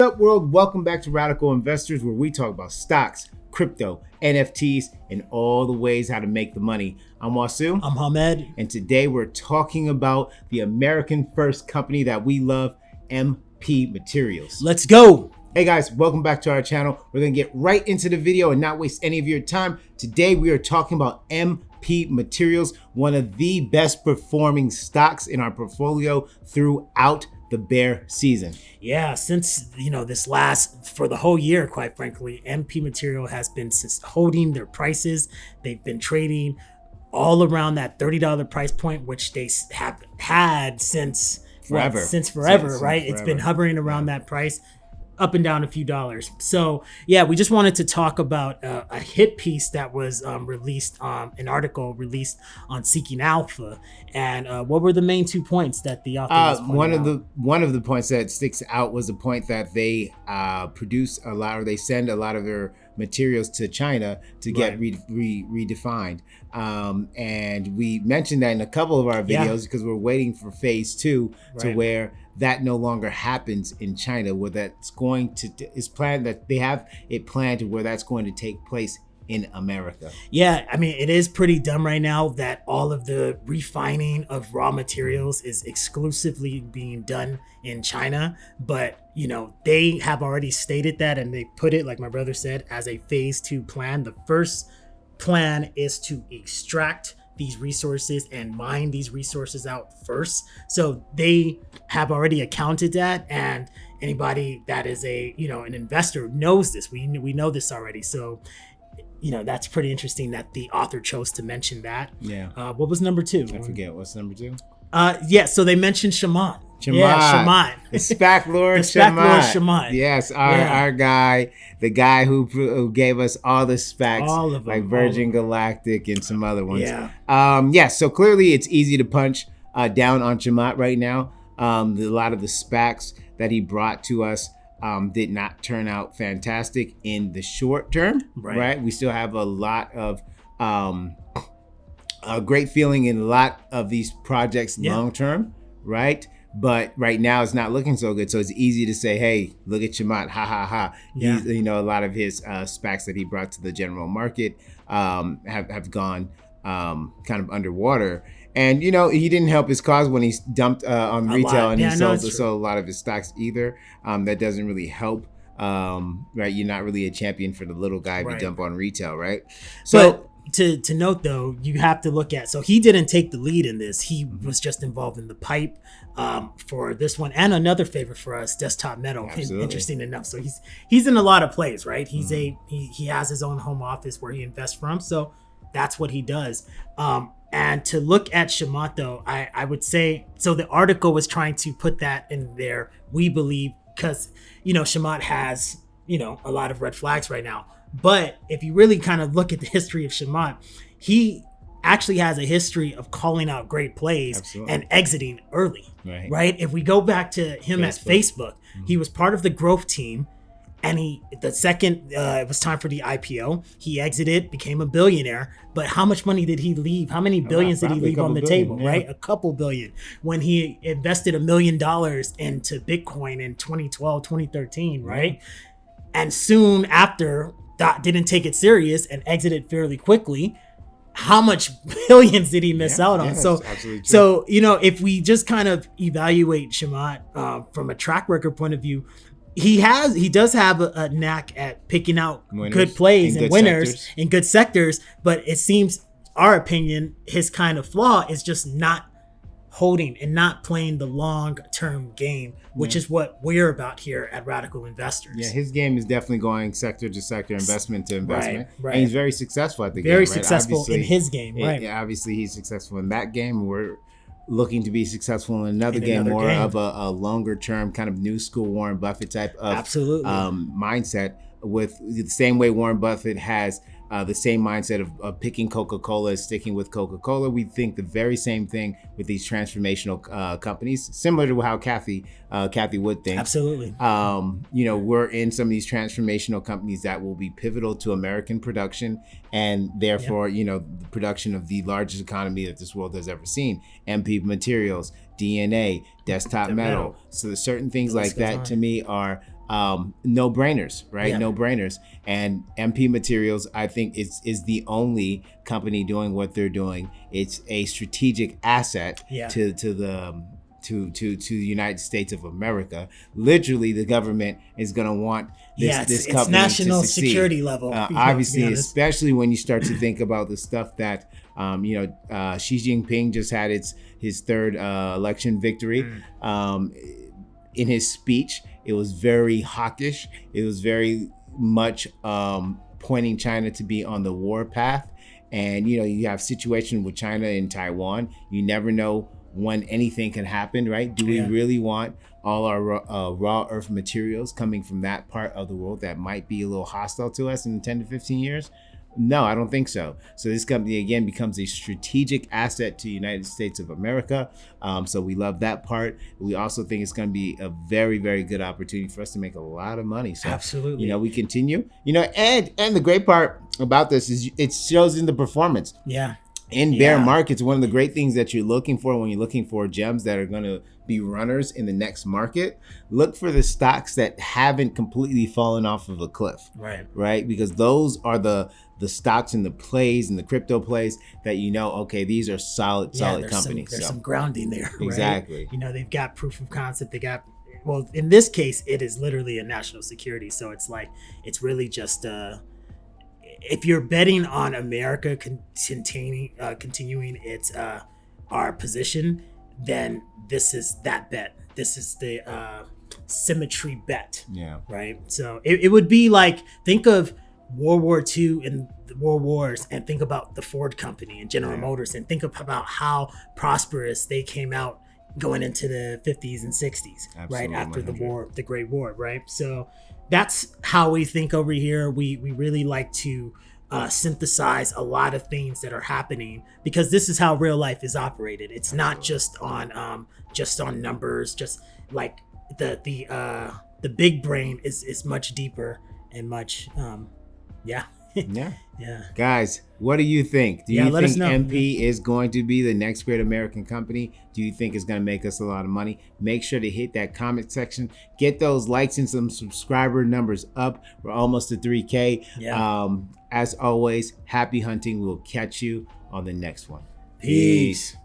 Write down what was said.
up, world? Welcome back to Radical Investors, where we talk about stocks, crypto, NFTs, and all the ways how to make the money. I'm Wasu. I'm Hamed. And today we're talking about the American first company that we love, MP Materials. Let's go. Hey guys, welcome back to our channel. We're going to get right into the video and not waste any of your time. Today we are talking about MP Materials, one of the best performing stocks in our portfolio throughout the bear season. Yeah, since this last for the whole year, quite frankly, MP Material has been holding their prices. They've been trading all around that $30 price point, which they have had since forever. Since right? It's been hovering around that price, up and down a few dollars. So yeah, we just wanted to talk about a hit piece that was released, an article released on Seeking Alpha. And what were the main 2 points that the author was pointing out? One of the points that sticks out was the point that they produce a lot, or they send a lot of their materials to China to get redefined. And we mentioned that in a couple of our videos because we're waiting for phase 2 to where that no longer happens in China, where that's going to is planned, that they have it planned to where that's going to take place in America. Yeah, I mean, it is pretty dumb right now that all of the refining of raw materials is exclusively being done in China. But, they have already stated that, and they put it, like my brother said, as a phase 2 plan. The first plan is to extract these resources and mine these resources out first. So they have already accounted that, and anybody that is an investor knows this. We know this already. So that's pretty interesting that the author chose to mention that. Yeah. What was number 2? I forget. What's number 2? So they mentioned Shimon. Shimon. The SPAC Lord. Shimon. Yes, our guy, the guy who gave us all the SPACs, all of them, like Virgin Galactic and some other ones. Yeah. So clearly it's easy to punch down on Shimon right now. A lot of the SPACs that he brought to us did not turn out fantastic in the short term. Right. We still have a lot of a great feeling in a lot of these projects long term, right? But right now it's not looking so good. So it's easy to say, hey, look at Shimon, ha ha ha. He's, a lot of his SPACs that he brought to the general market have gone kind of underwater. And he didn't help his cause when he dumped on retail, and he sold a lot of his stocks either. That doesn't really help. Right? You're not really a champion for the little guy if you dump on retail, right? So. But to note though, you have to look at, so he didn't take the lead in this. He was just involved in the pipe for this one, and another favorite for us, Desktop Metal. Absolutely. Interesting enough. So he's in a lot of plays, right? He's he has his own home office where he invests from. So that's what he does. And to look at Shimon though, I would say, so the article was trying to put that in there, we believe, because Shimon has a lot of red flags right now. But if you really kind of look at the history of Shimon, he actually has a history of calling out great plays and exiting early, right? If we go back to him at Facebook, he was part of the growth team, and the second it was time for the IPO, he exited, became a billionaire. But how much money did he leave? How many billions did he leave on the table, right? A couple billion. When he invested $1 million into Bitcoin in 2012, 2013, right? And soon after, didn't take it serious and exited fairly quickly. How much billions did he miss out on? So if we just kind of evaluate Shimon from a track record point of view, he does have a knack at picking out good plays and winners in good sectors. But it seems, our opinion, his kind of flaw is just not holding and not playing the long-term game, which is what we're about here at Radical Investors. Yeah, his game is definitely going sector to sector, investment to investment. Right. And he's very successful at the game. Very successful in his game, right? Yeah, obviously he's successful in that game. We're looking to be successful in another game, of a longer-term kind of new school Warren Buffett type of mindset, with the same way Warren Buffett has the same mindset of picking Coca-Cola, sticking with Coca-Cola. We think the very same thing with these transformational companies, similar to how Kathy Wood thinks. Absolutely. We're in some of these transformational companies that will be pivotal to American production, and therefore, the production of the largest economy that this world has ever seen. MP Materials, DNA, Desktop Metal. So certain things like that to me are no brainers, right? Yeah. No brainers. And MP Materials, I think, is the only company doing what they're doing. It's a strategic asset to the United States of America. Literally, the government is going to want this company it's national to succeed. Security level. Obviously, especially when you start to think about the stuff that Xi Jinping just had his third election victory. In his speech, it was very hawkish. It was very much pointing China to be on the war path. And you have situation with China and Taiwan. You never know when anything can happen, right? Do we really want all our raw earth materials coming from that part of the world that might be a little hostile to us in 10 to 15 years? No, I don't think so. So this company, again, becomes a strategic asset to the United States of America. So we love that part. We also think it's going to be a very, very good opportunity for us to make a lot of money. So, absolutely. We continue, and the great part about this is it shows in the performance. Yeah. In bear markets, one of the great things that you're looking for when you're looking for gems that are going to be runners in the next market, look for the stocks that haven't completely fallen off of a cliff. Right? Because those are the stocks and the plays and the crypto plays that okay, these are solid companies. There's some grounding there. Right? Exactly. They've got proof of concept. They got, well, in this case, it is literally a national security. So it's really just if you're betting on America continuing its our position, then this is that bet. This is the symmetry bet. Yeah. Right. So it would be like, think of World War II and the World Wars, and think about the Ford Company and General Motors, and think about how prosperous they came out going into the 50s and 60s. Absolutely, right after 100. The war, the Great War. Right. So that's how we think over here. We really like to synthesize a lot of things that are happening, because this is how real life is operated. It's not just on numbers. Just like the big brain is much deeper and much yeah. Guys, what do you think? Do you think MP is going to be the next great American company? Do you think it's going to make us a lot of money? Make sure to hit that comment section. Get those likes and some subscriber numbers up. We're almost to 3K. As always, happy hunting. We'll catch you on the next one. Peace.